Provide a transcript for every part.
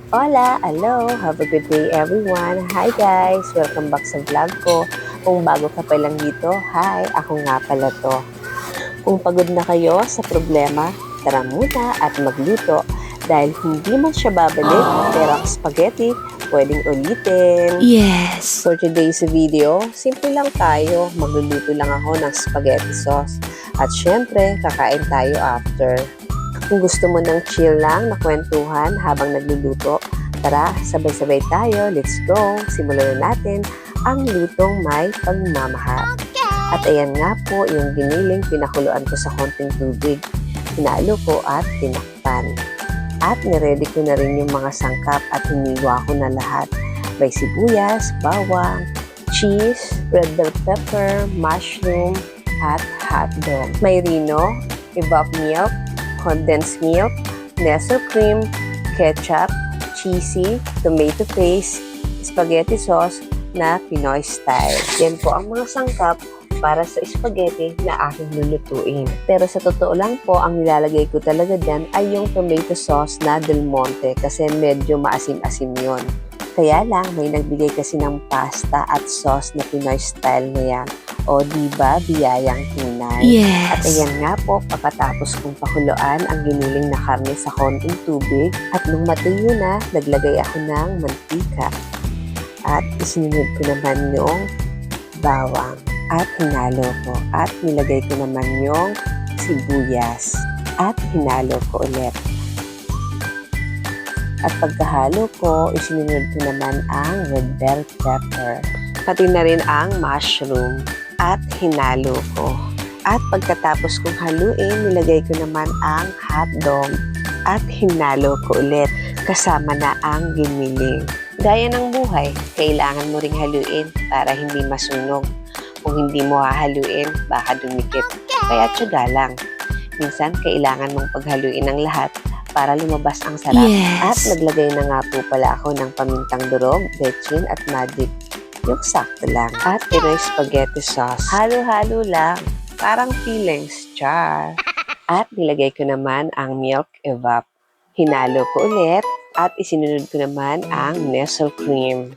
Hola, hello, have a good day everyone. Hi guys, welcome back sa vlog ko. Kung bago ka pa lang dito, hi, ako nga pala to. Kung pagod na kayo sa problema, tara muna at magluto. Dahil hindi man siya babalik, pero ang spaghetti, pwedeng ulitin. Yes. For today's video, simple lang tayo. Magluluto lang ako ng spaghetti sauce. At syempre, kakain tayo after. Kung gusto mo ng chill lang na kwentuhan habang nagluluto, tara, sabay-sabay tayo. Let's go! Simulan na natin ang lutong may pagmamahal. At ayan nga po yung giniling pinakuluan ko sa konting tubig. Hinalo ko at tinakpan. At niready ko na rin yung mga sangkap at hiniwa ko na lahat. May sibuyas, bawang, cheese, red bell pepper, mushroom, at hotdog. May rino, evap milk, condensed milk, Nestle cream, ketchup, cheesy, tomato paste, spaghetti sauce na Pinoy style. Yan po ang mga sangkap para sa spaghetti na aking lulutuin. Pero sa totoo lang po, ang nilalagay ko talaga dyan ay yung tomato sauce na Del Monte kasi medyo maasim-asim yon. Kaya lang, may nagbigay kasi ng pasta at sauce na Pinoy style na yan. O diba, biyayang tunay? Yes. At ayan nga po, pagkatapos kong pakuluan ang giniling na karne sa konting tubig at nung matuyo na, naglagay ako ng mantika. At isinunod ko naman yung bawang at hinalo ko. At nilagay ko naman yung sibuyas at hinalo ko ulit. At pagkahalo ko, isinunod ko naman ang red bell pepper. Pati na rin ang mushroom at hinalo ko. At pagkatapos kong haluin, nilagay ko naman ang hotdog at hinalo ko ulit kasama na ang giniling. Gaya ng buhay, kailangan mo ring haluin para hindi masunog. Kung hindi mo hahaluin, baka dumikit. Kaya tiyaga lang. Minsan, kailangan mong paghaluin ang lahat para lumabas ang sarap. Yes. At naglagay na nga po pala ako ng pamintang durog, bechin at magic. Yung sakto lang. At Pinoy spaghetti sauce. Halo-halo lang. Parang feelings, char. At nilagay ko naman ang milk evap. Hinalo ko ulit at isinunod ko naman ang Nestle cream.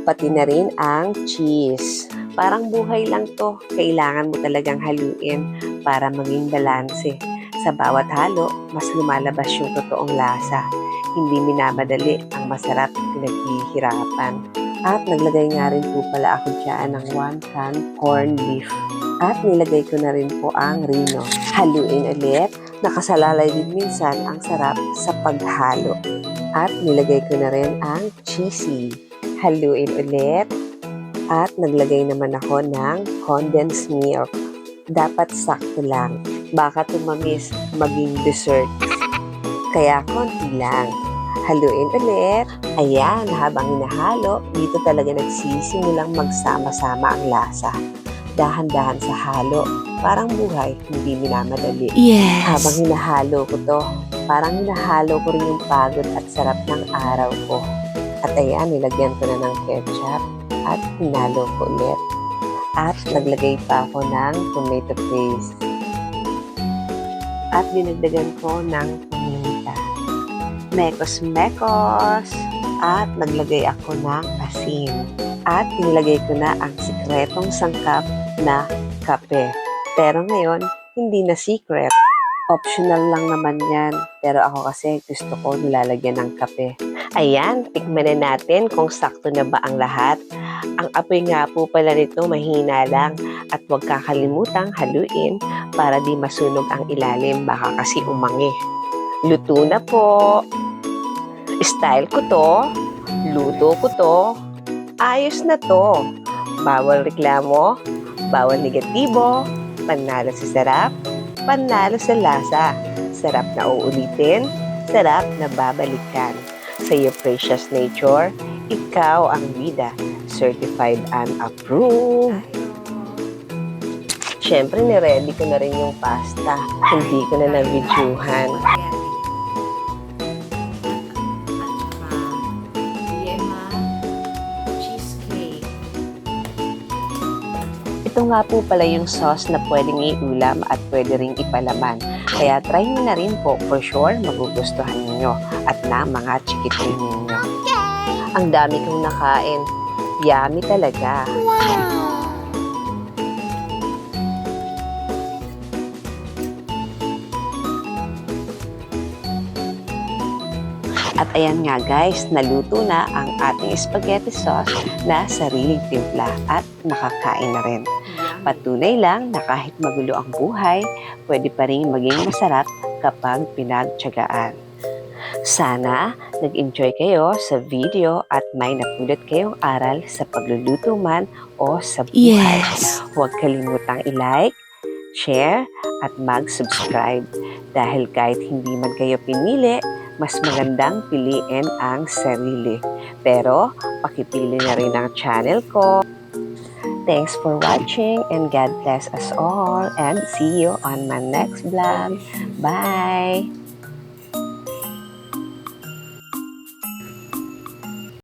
Pati na rin ang cheese. Parang buhay lang to. Kailangan mo talagang haluin para maging balanse. Sa bawat halo, mas lumalabas yung totoong lasa. Hindi minamadali ang masarap pinaghihirapan. At naglagay nga rin po pala ako dyan ng 1 can corned beef. At nilagay ko na rin po ang rino. Haluin ulit. Nakasalalay din minsan ang sarap sa paghalo. At nilagay ko na rin ang cheesy. Haluin ulit. At naglagay naman ako ng condensed milk. Dapat sakto lang. Baka tumamis maging dessert. Kaya konti lang. Haluin ulit. Ayan, habang hinahalo, dito talaga nagsisimulang magsama-sama ang lasa. Dahan-dahan sa halo, parang buhay, hindi minamadali. Yes. Habang hinahalo ko to, parang hinahalo ko rin yung pagod at sarap ng araw ko. At ayan, nilagyan ko na ng ketchup at hinalo ko ulit. At naglagay pa ako ng tomato paste. At dinagdagan ko ng paminta. Mekos-mekos. At naglagay ako ng asin. At nilagay ko na ang sikretong sangkap na kape. Pero ngayon, hindi na secret. Optional lang naman yan. Pero ako kasi gusto ko nilalagyan ng kape. Ayan, tikman na natin kung sakto na ba ang lahat. Ang apoy nga po pala nito mahina lang. At huwag kakalimutang haluin para di masunog ang ilalim. Baka kasi umangi. Luto na po. Style ko to. Luto ko to. Ayos na to. Bawal reklamo. Bawal negatibo. Panalo sa sarap. Panalo sa lasa. Sarap na uulitin. Sarap na babalikan. Sa iyo precious nature, ikaw ang bida. Certified and approved. Siyempre, niready ko na rin yung pasta. Hindi ko na na-videohan. Ito nga po pala yung sauce na pwedeng iulam at pwede ring ipalaman. Kaya try nyo na rin po. For sure, magugustuhan nyo ninyo at ng mga chikitin ninyo. Ang dami kong nakain. Yummy talaga. At ayan nga guys, naluto na ang ating spaghetti sauce na sariling timpla at nakakain na rin. Patunay lang na kahit magulo ang buhay, pwede pa rin maging masarap kapag pinagtiyagaan. Sana nag-enjoy kayo sa video at may napulot kayong aral sa pagluluto man o sa buhay. Huwag kalimutang i-like, share, at mag-subscribe. Dahil kahit hindi man kayo pinili, mas magandang piliin ang sarili. Pero, pakipili na rin ang channel ko. Thanks for watching and God bless us all and see you on my next vlog. Bye!